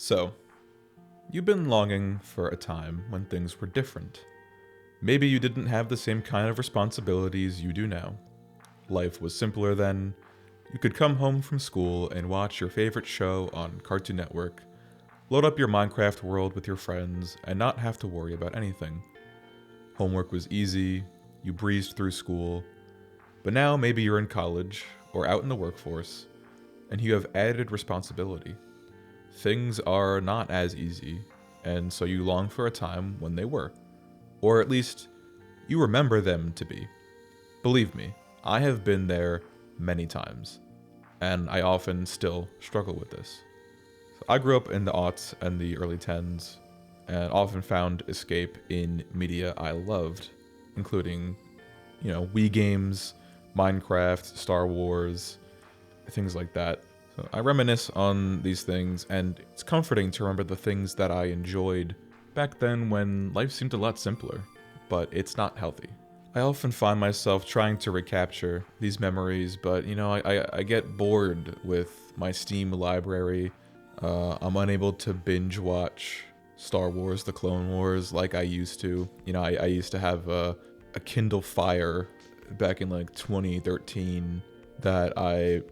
So, you've been longing for a time when things were different. Maybe you didn't have the same kind of responsibilities you do now. Life was simpler then. You could come home from school and watch your favorite show on Cartoon Network, load up your Minecraft world with your friends, and not have to worry about anything. Homework was easy, you breezed through school, but now maybe you're in college or out in the workforce, and you have added responsibility. Things are not as easy, and so you long for a time when they were. Or at least, you remember them to be. Believe me, I have been there many times, and I often still struggle with this. So I grew up in the aughts and the early tens, and often found escape in media I loved, including, Wii games, Minecraft, Star Wars, things like that. So I reminisce on these things, and it's comforting to remember the things that I enjoyed back then when life seemed a lot simpler, but it's not healthy. I often find myself trying to recapture these memories, but I get bored with my Steam library. I'm unable to binge watch Star Wars: The Clone Wars like I used to. I used to have a Kindle Fire back in like 2013 that I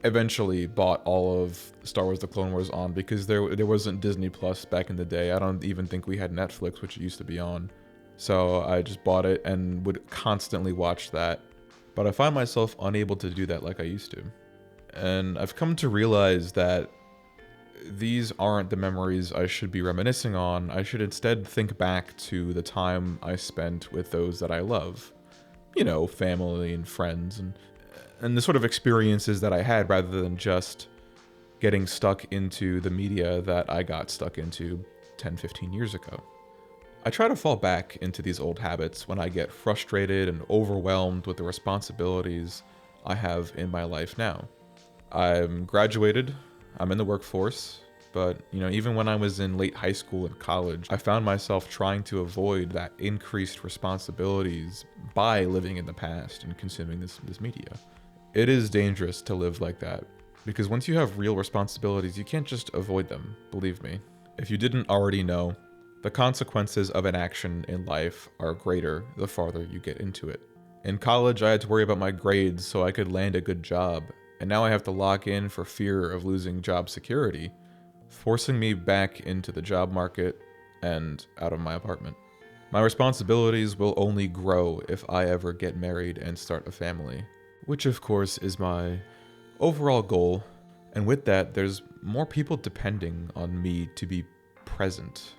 eventually bought all of Star Wars: The Clone Wars on because there wasn't Disney Plus back in the day. I don't even think we had Netflix, which it used to be on. So I just bought it and would constantly watch that. But I find myself unable to do that like I used to. And I've come to realize that these aren't the memories I should be reminiscing on. I should instead think back to the time I spent with those that I love. Family and friends and the sort of experiences that I had rather than just getting stuck into the media that I got stuck into 10, 15 years ago. I try to fall back into these old habits when I get frustrated and overwhelmed with the responsibilities I have in my life now. I'm graduated, I'm in the workforce, but even when I was in late high school and college, I found myself trying to avoid that increased responsibilities by living in the past and consuming this media. It is dangerous to live like that, because once you have real responsibilities, you can't just avoid them, believe me. If you didn't already know, the consequences of an action in life are greater the farther you get into it. In college, I had to worry about my grades so I could land a good job, and now I have to lock in for fear of losing job security, forcing me back into the job market and out of my apartment. My responsibilities will only grow if I ever get married and start a family, which of course is my overall goal, and with that, there's more people depending on me to be present.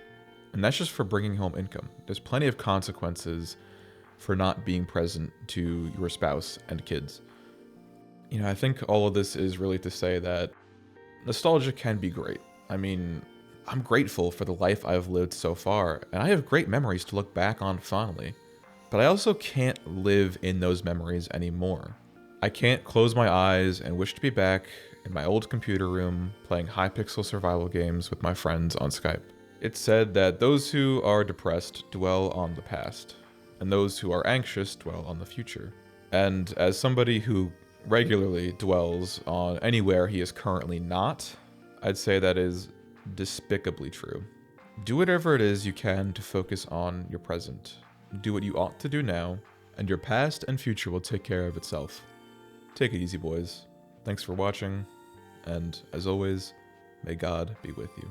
And that's just for bringing home income. There's plenty of consequences for not being present to your spouse and kids. I think all of this is really to say that nostalgia can be great. I mean, I'm grateful for the life I've lived so far, and I have great memories to look back on fondly. But I also can't live in those memories anymore. I can't close my eyes and wish to be back in my old computer room playing high-pixel survival games with my friends on Skype. It's said that those who are depressed dwell on the past, and those who are anxious dwell on the future. And as somebody who regularly dwells on anywhere he is currently not, I'd say that is despicably true. Do whatever it is you can to focus on your present. Do what you ought to do now, and your past and future will take care of itself. Take it easy, boys. Thanks for watching, and as always, may God be with you.